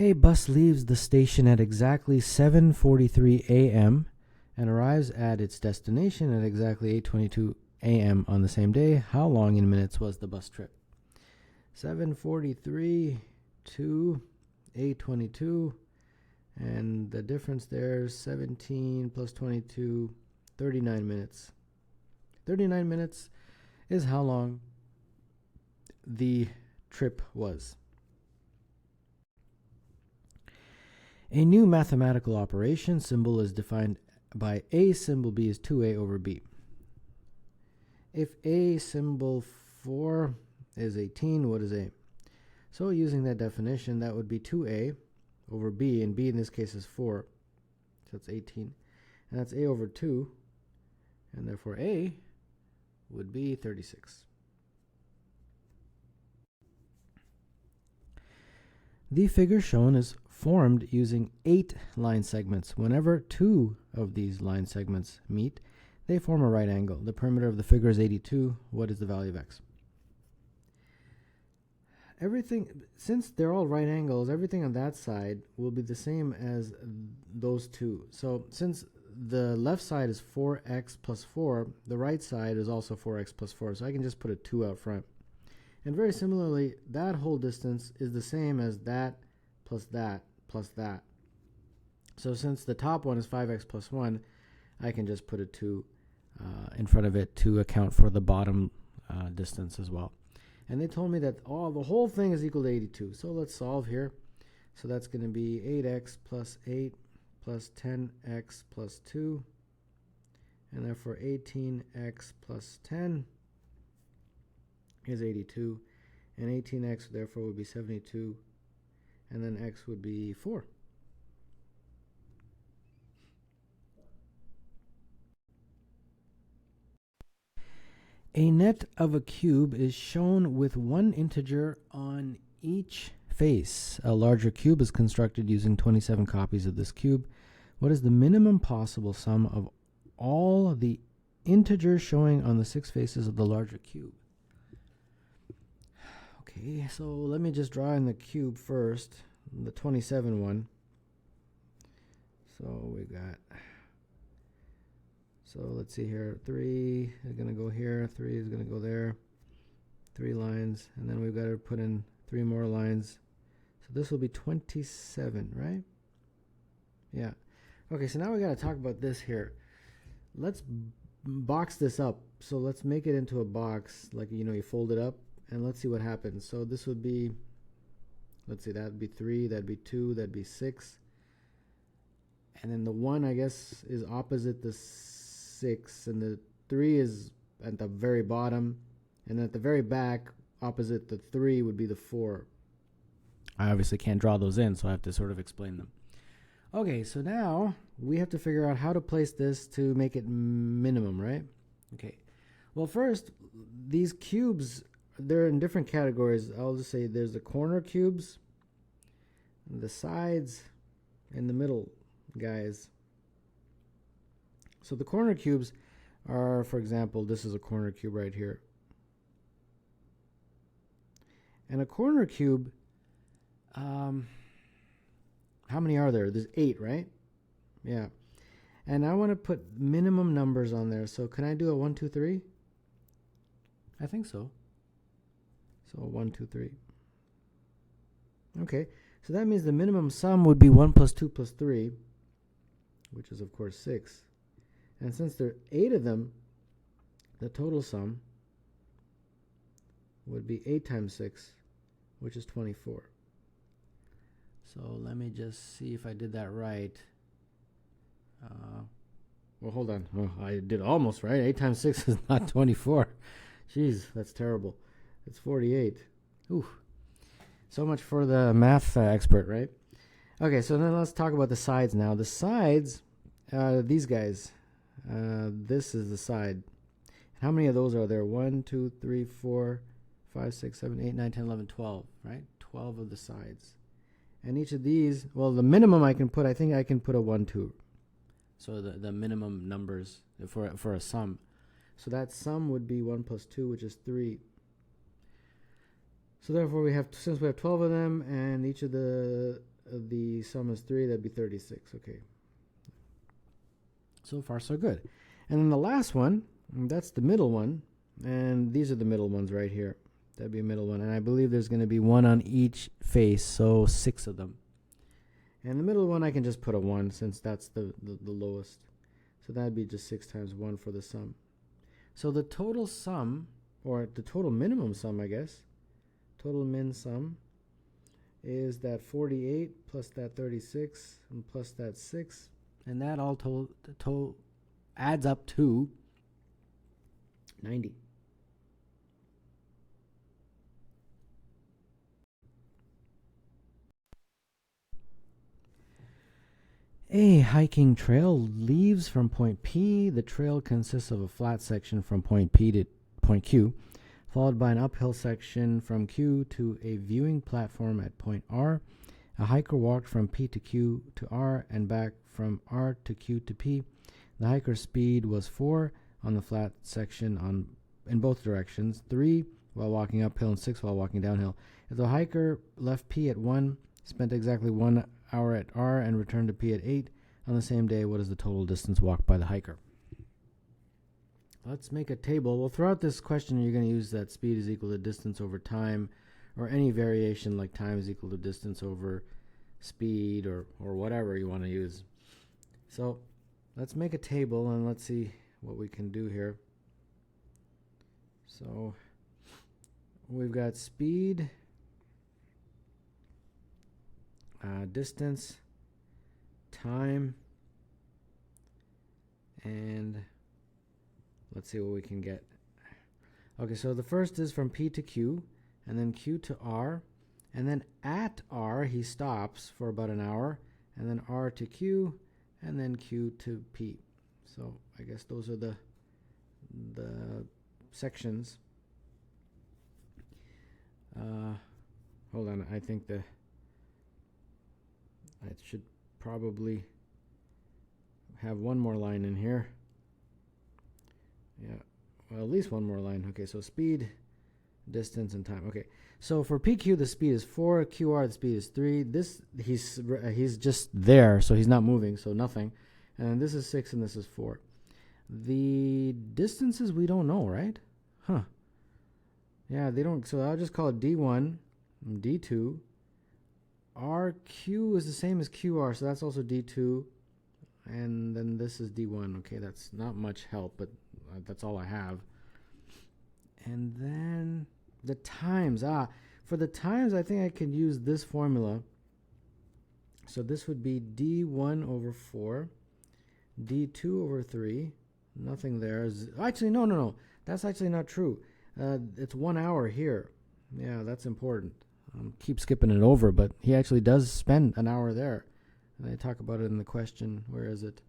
A bus leaves the station at exactly 7:43 a.m. and arrives at its destination at exactly 8:22 a.m. on the same day. How long in minutes was the bus trip? 7:43 to 8:22, and the difference there is 17 plus 22, 39 minutes. 39 minutes is how long the trip was. A new mathematical operation symbol is defined by A symbol B is 2A over B. If A symbol 4 is 18, what is A? So using that definition, that would be 2A over B, and B in this case is 4, so that's 18. And that's A over 2, and therefore A would be 36. The figure shown is formed using 8 line segments. Whenever 2 of these line segments meet, they form a right angle. The perimeter of the figure is 82. What is the value of x? Everything, since they're all right angles, everything on that side will be the same as those two. So since the left side is 4x plus 4, the right side is also 4x plus 4. So I can just put a 2 out front. And very similarly, that whole distance is the same as that plus that plus that. So since the top one is 5x plus 1, I can just put a 2 in front of it to account for the bottom distance as well. And they told me that the whole thing is equal to 82. So let's solve here. So that's going to be 8x plus 8 plus 10x plus 2. And therefore 18x plus 10 is 82. And 18x therefore would be 72. And then x would be 4. A net of a cube is shown with one integer on each face. A larger cube is constructed using 27 copies of this cube. What is the minimum possible sum of all the integers showing on the 6 faces of the larger cube? Okay, so let me just draw in the cube first, the 27 one. So we got... So let's see here, 3 is going to go here, 3 is going to go there, 3 lines, and then we've got to put in 3 more lines. So this will be 27, right? Yeah. Okay, so now we got to talk about this here. Let's box this up. So let's make it into a box, like, you fold it up, and let's see what happens. So this would be, let's see, that would be 3, that'd be 2, that'd be 6. And then the 1, I guess, is opposite the 6, and the 3 is at the very bottom, and at the very back opposite the 3 would be the 4. I obviously can't draw those in, so I have to sort of explain them. Okay, so now we have to figure out how to place this to make it minimum, right? Okay, well, first, these cubes, they're in different categories. I'll just say there's the corner cubes, the sides, and the middle guys. So the corner cubes are, for example, this is a corner cube right here. And a corner cube, how many are there? There's 8, right? Yeah. And I want to put minimum numbers on there. So can I do a 1, 2, 3? I think so. So 1, 2, 3. Okay. So that means the minimum sum would be 1 plus 2 plus 3, which is, of course, 6. And since there are 8 of them, the total sum would be 8 times 6, which is 24. So let me just see if I did that right. Well, hold on. Oh, I did almost right. 8 times 6 is not 24. Jeez, that's terrible. It's 48. Ooh. So much for the math expert, right? Okay, so then let's talk about the sides now. The sides, these guys. This is the side. How many of those are there? 1, 2, 3, 4, 5, 6, 7, 8, 9, 10, 11, 12, right? 12 of the sides. And each of these, well, the minimum I can put, I think I can put a 1, 2. So the minimum numbers for a sum. So that sum would be 1 plus 2, which is 3. So therefore we have, since we have 12 of them, and each of the the sum is 3, that'd be 36. Okay. So far, so good. And then the last one, that's the middle one. And these are the middle ones right here. That'd be a middle one. And I believe there's going to be one on each face, so 6 of them. And the middle one, I can just put a 1 since that's the lowest. So that'd be just 6 times 1 for the sum. So the total sum, or the total minimum sum, I guess, total min sum, is that 48 plus that 36 and plus that 6. And that all adds up to 90. A hiking trail leaves from point P. The trail consists of a flat section from point P to point Q, followed by an uphill section from Q to a viewing platform at point R. A hiker walked from P to Q to R and back from R to Q to P. The hiker's speed was 4 on the flat section in both directions, 3 while walking uphill and 6 while walking downhill. If the hiker left P at 1, spent exactly 1 hour at R, and returned to P at 8 on the same day, what is the total distance walked by the hiker? Let's make a table. Well, throughout this question, you're going to use that speed is equal to distance over time, or any variation like time is equal to distance over speed, or whatever you want to use. So let's make a table and let's see what we can do here. So we've got speed, distance, time, and let's see what we can get. Okay, so the first is from P to Q, and then Q to R, and then at R he stops for about an hour, and then R to Q, and then Q to P. So I guess those are the sections. Hold on, I think I should probably have one more line in here. Yeah, well, at least one more line. Okay, so speed, distance, and time. Okay, so for PQ the speed is 4, QR the speed is 3. This he's just there, so he's not moving, so nothing. And this is 6 and this is 4. The distances we don't know, right? Huh. Yeah, they don't. So I'll just call it D1, D2. RQ is the same as QR, so that's also D2. And then this is D1. Okay, that's not much help, but that's all I have. And then the times. For the times, I think I can use this formula. So this would be D1 over 4, D2 over 3. Nothing there. Actually, no. That's actually not true. It's 1 hour here. Yeah, that's important. Keep skipping it over, but he actually does spend an hour there. And they talk about it in the question. Where is it?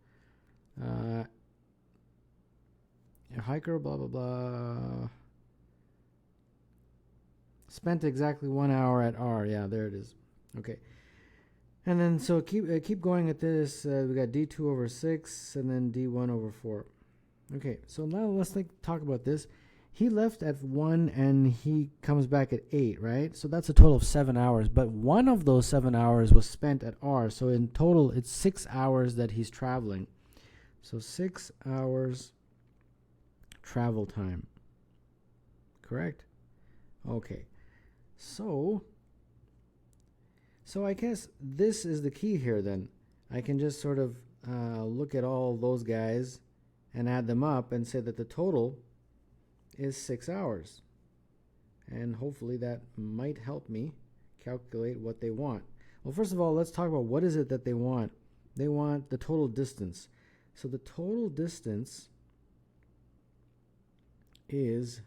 A hiker, blah, blah, blah. Spent exactly 1 hour at R. Yeah, there it is. Okay. And then, so keep going at this. We got D2 over 6, and then D1 over 4. Okay, so now let's talk about this. He left at 1 and he comes back at 8, right? So that's a total of 7 hours. But one of those 7 hours was spent at R. So in total, it's 6 hours that he's traveling. So 6 hours travel time. Correct? Okay. So I guess this is the key here then. I can just sort of look at all those guys and add them up and say that the total is 6 hours. And hopefully that might help me calculate what they want. Well, first of all, let's talk about what is it that they want. They want the total distance. So the total distance is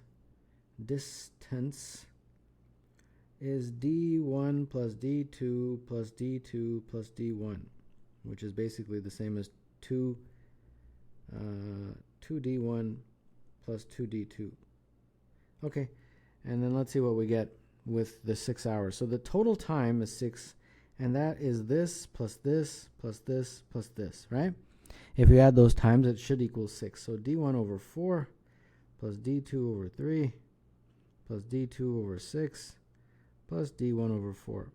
D1 plus D2 plus D2 plus D1, which is basically the same as 2D1 plus 2D2. Okay, and then let's see what we get with the 6 hours. So the total time is 6, and that is this plus this plus this plus this, right? If you add those times, it should equal 6. So D1 over 4 plus D2 over 3 plus D2 over 6 plus D1 over 4.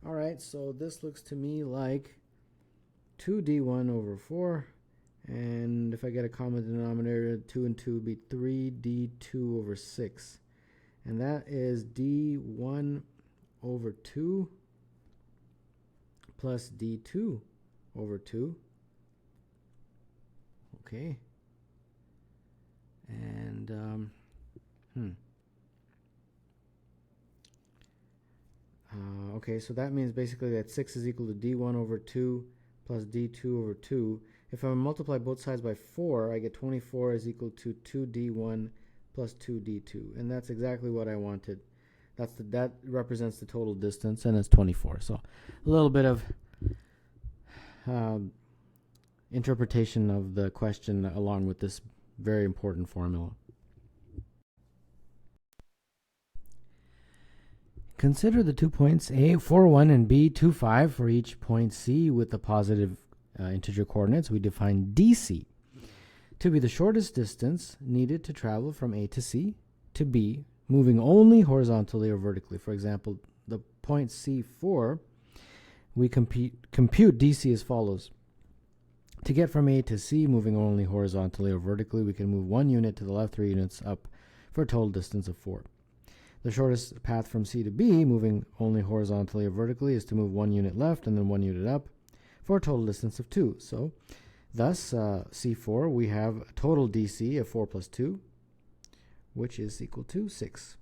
All right, so this looks to me like 2d1 over 4. And if I get a common denominator, 2 and 2 would be 3d2 over 6. And that is d1 over 2 plus d2 over 2. Okay. And, okay, so that means basically that 6 is equal to d1 over 2 plus d2 over 2. If I multiply both sides by 4, I get 24 is equal to 2d1 plus 2d2. And that's exactly what I wanted. That represents the total distance, and it's 24. So a little bit of interpretation of the question along with this very important formula. Consider the 2 points A, 4, 1 and B, 2, 5 for each point C with the positive integer coordinates. We define DC to be the shortest distance needed to travel from A to C to B, moving only horizontally or vertically. For example, the point C4, we compute DC as follows. To get from A to C, moving only horizontally or vertically, we can move 1 unit to the left, 3 units up for a total distance of 4. The shortest path from C to B, moving only horizontally or vertically, is to move 1 unit left and then 1 unit up for a total distance of 2. So, thus, C4, we have a total DC of 4 plus 2, which is equal to 6.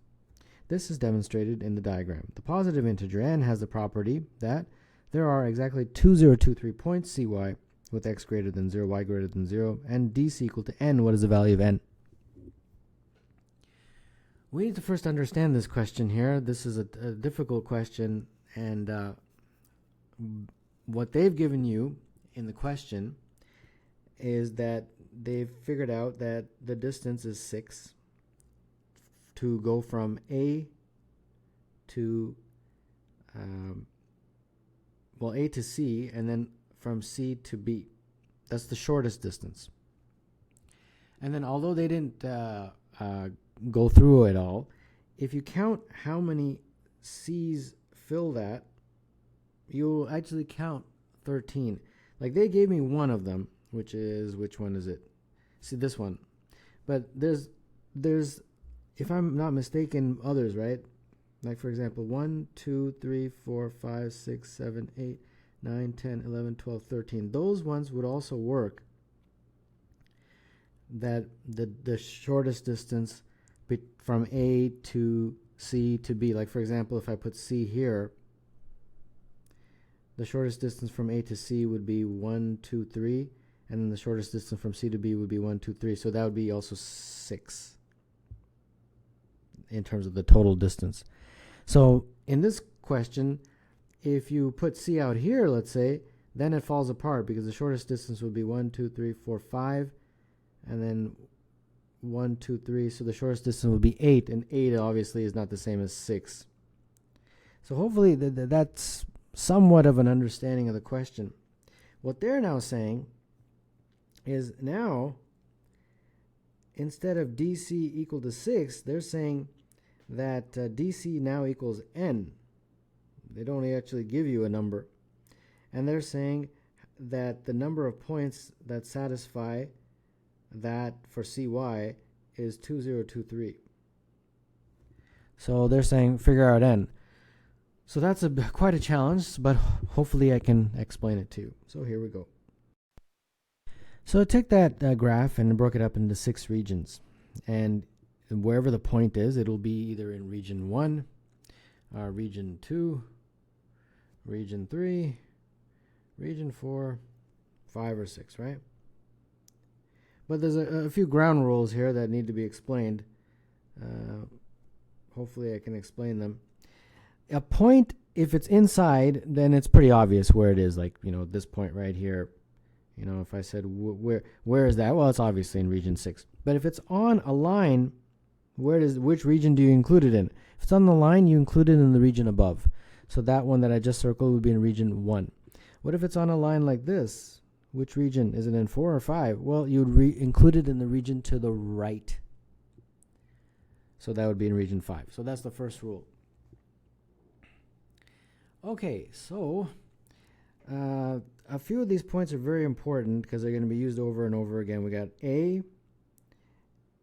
This is demonstrated in the diagram. The positive integer n has the property that there are exactly 2023 points CY with x greater than 0, y greater than 0, and DC equal to n. What is the value of n? We need to first understand this question here. This is a difficult question, and what they've given you in the question is that they've figured out that the distance is 6 to go from A to A to C, and then from C to B. That's the shortest distance. And then although they didn't go through it all, if you count how many C's fill that, you'll actually count 13. Like they gave me one of them, which one is it? See, this one. But there's if I'm not mistaken, others, right? Like for example, 1, 2, 3, 4, 5, 6, 7, 8, 9, 10, 11, 12, 13. Those ones would also work. That the shortest distance from A to C to B. Like for example, if I put C here, the shortest distance from A to C would be 1, 2, 3, and then the shortest distance from C to B would be 1, 2, 3. So that would be also 6 in terms of the total distance. So in this question, if you put C out here, let's say, then it falls apart because the shortest distance would be 1, 2, 3, 4, 5, and then 1, 2, 3. So the shortest distance would be 8, and 8 obviously is not the same as 6. So hopefully that's somewhat of an understanding of the question. What they're now saying is now, instead of DC equal to 6, they're saying that DC now equals n. They don't actually give you a number. And they're saying that the number of points that satisfy that for CY is 2023. So they're saying figure out n. So that's quite a challenge, but hopefully I can explain it to you. So here we go. So I took that graph and broke it up into 6 regions. And wherever the point is, it'll be either in region 1, region 2, region 3, region 4, 5, or 6, right? But there's a few ground rules here that need to be explained. Hopefully I can explain them. A point, if it's inside, then it's pretty obvious where it is. Like, this point right here. If I said, where is that? Well, it's obviously in region 6. But if it's on a line, which region do you include it in? If it's on the line, you include it in the region above. So that one that I just circled would be in region 1. What if it's on a line like this? Which region? Is it in 4 or 5? Well, you would include it in the region to the right. So that would be in region 5. So that's the first rule. Okay, so a few of these points are very important because they're going to be used over and over again. We got A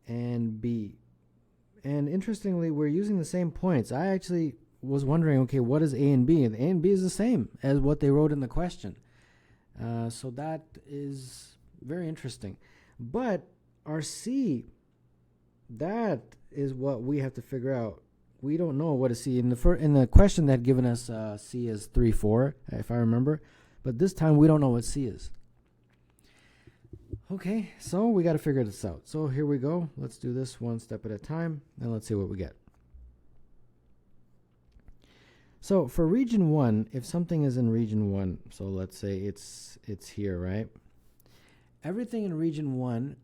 and B. And interestingly, we're using the same points. I actually was wondering, okay, what is A and B? And A and B is the same as what they wrote in the question. So that is very interesting. But our C, that is what we have to figure out. We don't know what a C. In the question that had given us C is 3, 4, if I remember. But this time we don't know what C is. Okay, so we got to figure this out. So here we go. Let's do this one step at a time, and let's see what we get. So for region 1, if something is in region 1, so let's say it's here, right? Everything in region 1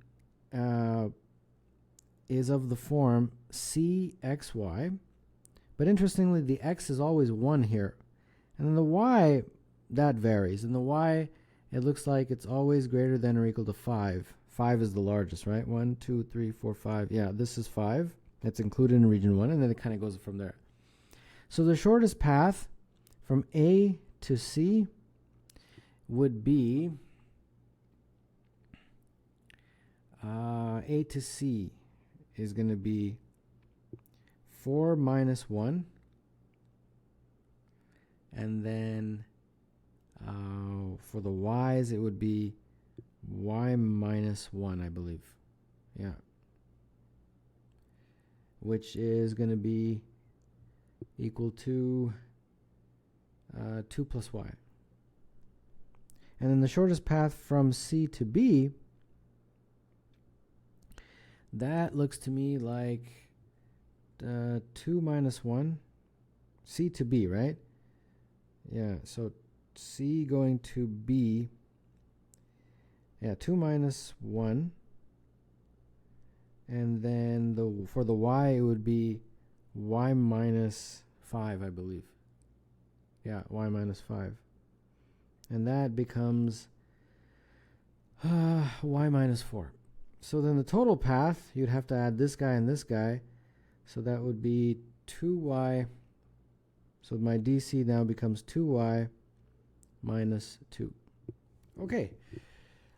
is of the form CXY. But interestingly, the X is always 1 here. And then the Y, that varies. And the Y, it looks like it's always greater than or equal to 5. 5 is the largest, right? 1, 2, 3, 4, 5. Yeah, this is 5. That's included in region 1, and then it kind of goes from there. So the shortest path from A to C would be A to C is going to be 4 minus 1. And then for the Y's, it would be Y minus 1, I believe. Yeah. Which is going to be equal to 2 plus Y. And then the shortest path from C to B, that looks to me like 2 minus 1. C to B, right? Yeah, so C going to B, yeah, 2 minus 1. And then for the Y, it would be Y minus 5, I believe. Yeah, Y minus 5. And that becomes Y minus 4. So then the total path, you'd have to add this guy and this guy. So that would be 2Y. So my DC now becomes 2Y minus 2. Okay.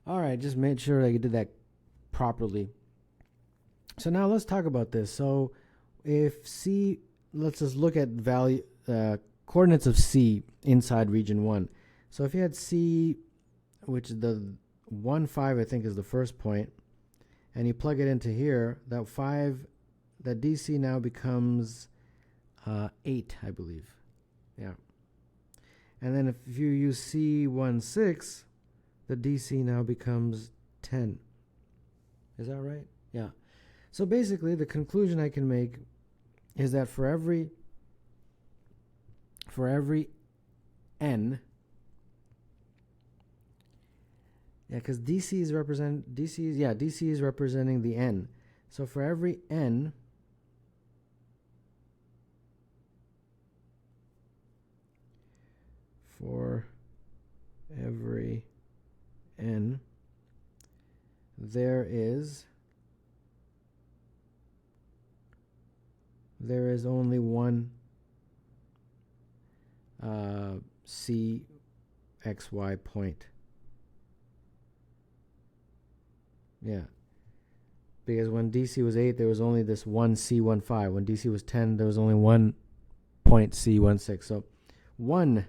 All right, just made sure I did that properly. So now let's talk about this. So if C, let's just look at value coordinates of C inside region 1. So if you had C, which is the 1, 5, I think is the first point, and you plug it into here, that 5, that DC now becomes 8, I believe. Yeah. And then if you use C1, 6, the DC now becomes 10. Is that right? Yeah. So basically, the conclusion I can make is that for every n, yeah, because DC is representing the n. So for every n, there is only one CXY point. Yeah. Because when DC was 8, there was only this one C15. When DC was 10, there was only one point C16. So 1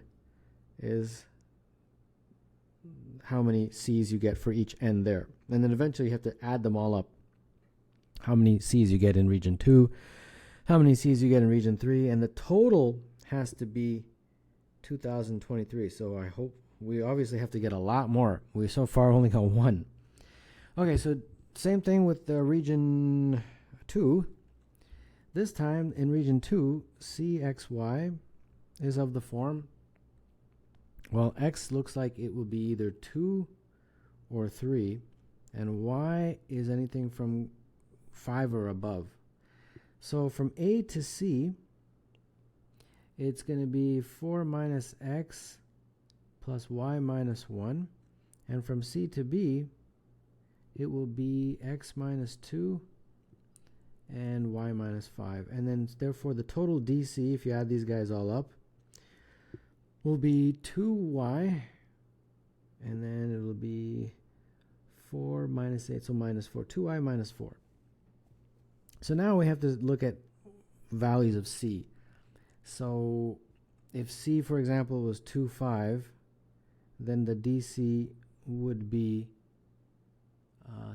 is how many C's you get for each n there. And then eventually you have to add them all up. How many C's you get in region 2, how many C's you get in region 3, and the total has to be 2023. So I hope we obviously have to get a lot more. We so far only got 1. Okay, so same thing with the region 2. This time in region 2, CXY is of the form, well, X looks like it will be either 2 or 3, and Y is anything from 5 or above. So from A to C, it's going to be 4 minus X plus Y minus 1. And from C to B, it will be X minus 2 and Y minus 5. And then therefore the total DC, if you add these guys all up, will be 2y, and then it will be 4 minus 8, so minus 4. 2y minus 4. So now we have to look at values of c. So if c, for example, was 2, 5, then the dc would be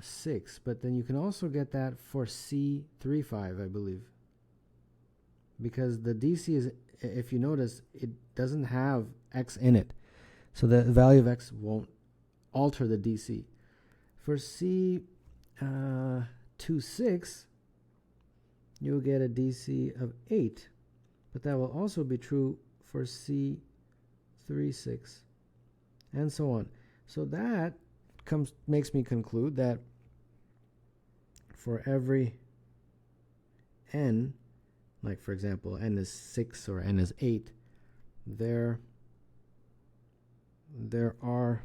6. But then you can also get that for c 3, 5, I believe. Because the dc is, if you notice, it doesn't have x in it. So the value of x won't alter the dc. For c 2, 6, you'll get a dc of 8. But that will also be true for c 3, 6, and so on. So that makes me conclude that for every n, like for example n is 6 or n is 8, there are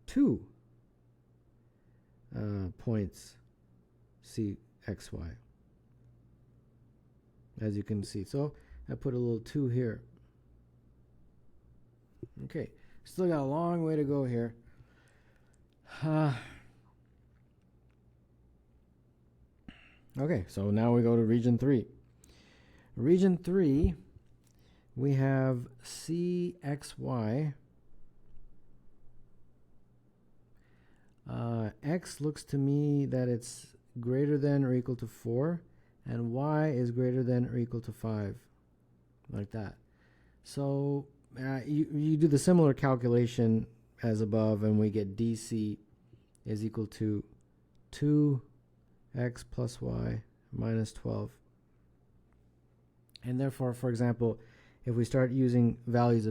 2 points c, x, y, as you can see. So I put a little 2 here. Okay, still got a long way to go here. Okay, so now we go to region 3. Region 3, we have cxy. X looks to me that it's greater than or equal to 4, and y is greater than or equal to 5, like that. So you do the similar calculation as above, and we get dc is equal to 2x plus y minus 12. And therefore, for example, if we start using values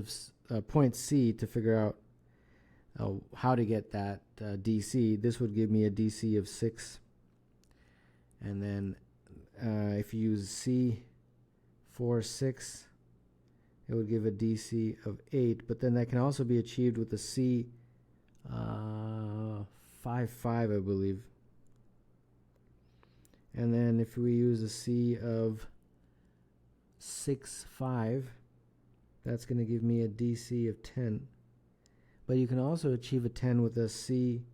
of point c to figure out how to get that dc, this would give me a dc of 6. And then if you use c 4, 6, it would give a dc of 8. But then that can also be achieved with a c 5, 5, I believe. And then if we use a c of 6, 5, that's going to give me a dc of 10. But you can also achieve a 10 with a c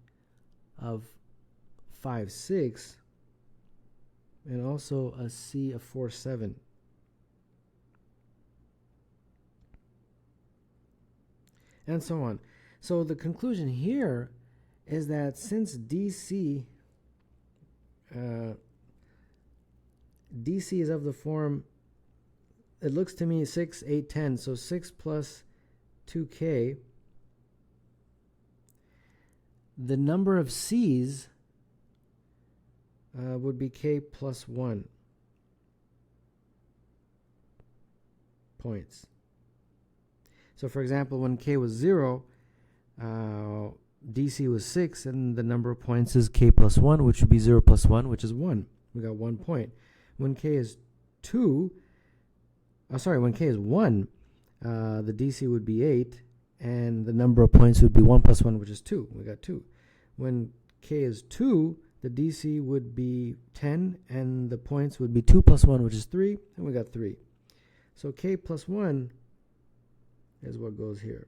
of 5, 6, and also a c of 4, 7. And so on. So the conclusion here is that since dc is of the form, it looks to me 6, 8, 10, so 6 plus 2k, the number of c's would be k plus 1 points. So for example, when k was 0, dc was 6, and the number of points is k plus 1, which would be 0 plus 1, which is 1. We got 1 point. When k is 2, when k is 1, the dc would be 8, and the number of points would be 1 plus 1, which is 2. We got 2. When k is 2, the dc would be 10, and the points would be 2 plus 1, which is 3, and we got 3. So k plus 1 is what goes here.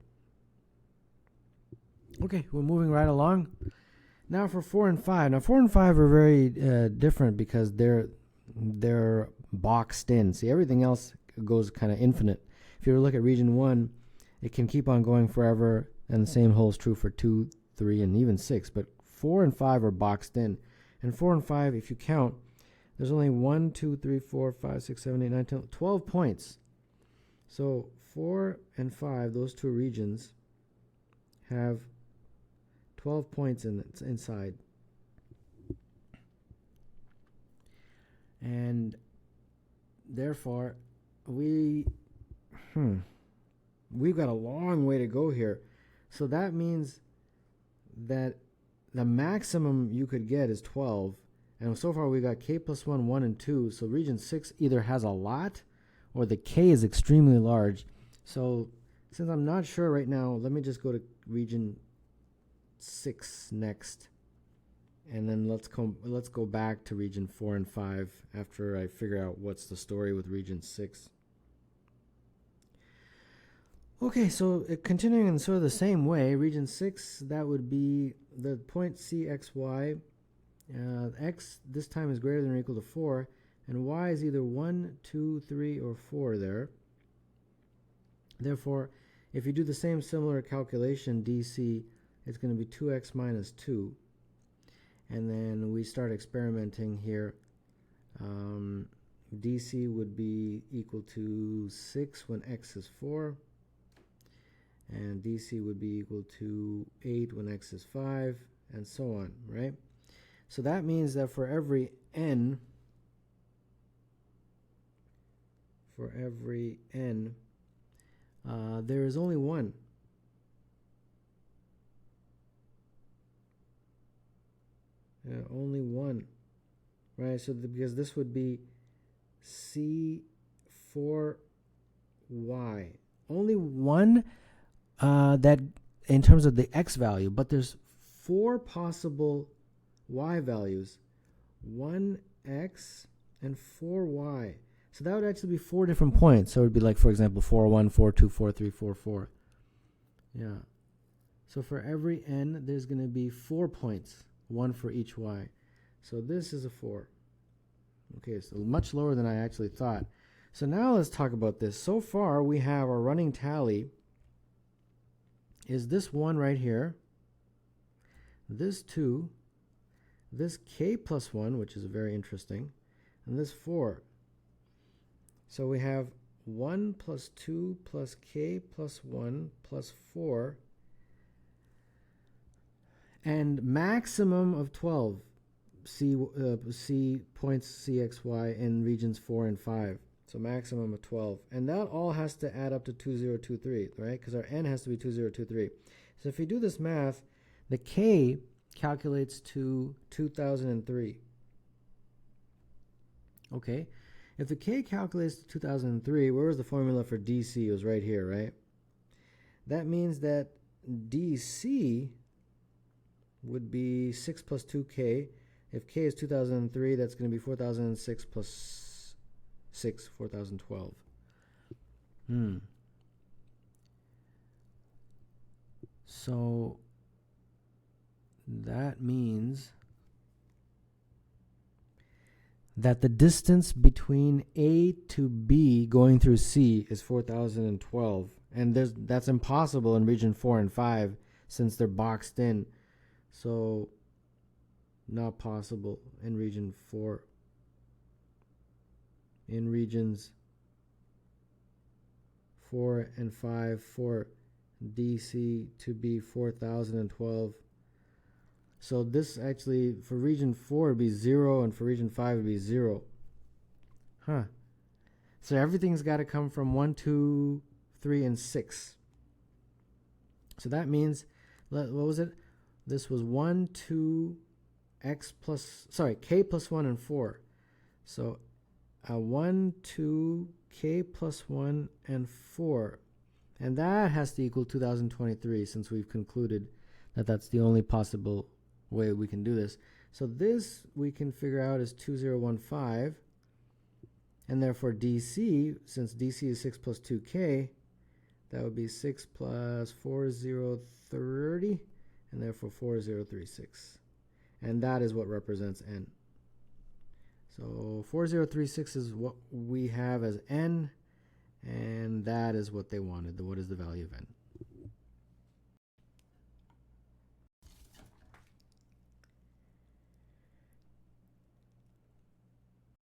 Okay, we're moving right along. Now for 4 and 5. Now 4 and 5 are very different because they're boxed in. See, everything else goes kind of infinite. If you look at region 1, it can keep on going forever, and the same holds true for 2, 3, and even 6. But 4 and 5 are boxed in. And 4 and 5, if you count, there's only 1, 2, 3, 4, 5, 6, 7, 8, 9, 10, 12 points. So 4 and 5, those two regions, have 12 points inside. And therefore, we've got a long way to go here. So that means that the maximum you could get is 12. And so far we got k plus 1, 1, and 2. So region 6 either has a lot or the k is extremely large. So since I'm not sure right now, let me just go to region 6 next. And then let's go back to region 4 and 5 after I figure out what's the story with region 6. Okay, so continuing in sort of the same way, region 6, that would be the point CXY. X this time is greater than or equal to 4, and y is either 1, 2, 3, or 4 there. Therefore, if you do the same similar calculation, DC, it's going to be 2x minus 2. And then we start experimenting here. DC would be equal to 6 when x is 4. And DC would be equal to 8 when x is 5, and so on, right? So that means that for every n, there is only one. Only one, right? So because this would be C4y. Only one that in terms of the x value, but there's 4 possible y values, 1x and 4y. So that would actually be 4 different points. So it would be like, for example, 4, 1, 4, 2, 4, 3, 4, 4. Yeah. So for every n, there's going to be 4 points, 1 for each y. So this is a 4. Okay, so much lower than I actually thought. So now let's talk about this. So far, we have our running tally is this 1 right here, this 2, this k plus 1, which is very interesting, and this 4. So we have 1 plus 2 plus k plus 1 plus 4, and maximum of 12 C points CXY in regions 4 and 5. So maximum of 12. And that all has to add up to 2023, right? Because our n has to be 2023. So if you do this math, the k calculates to 2003. Okay. If the k calculates to 2003, where was the formula for DC? It was right here, right? That means that DC would be 6 plus 2k. If k is 2003, that's going to be 4006 plus 6, 4012. So that means that the distance between A to B going through C is 4012. And that's impossible in region 4 and 5 since they're boxed in. So not possible in region 4. In regions 4 and 5 for DC to be 4012. So this actually, for region 4 would be 0, and for region 5 would be 0. Huh. So everything's got to come from 1, 2, 3, and 6. So that means, what was it? This was 1, 2, k plus 1 and 4. So 1, 2, k plus 1 and 4. And that has to equal 2023 since we've concluded that that's the only possible way we can do this. So this we can figure out is 2015. And therefore DC, since DC is 6 plus 2k, that would be 6 plus 4030, and therefore 4036. And that is what represents n. So 4036 is what we have as n, and that is what they wanted. What is the value of n?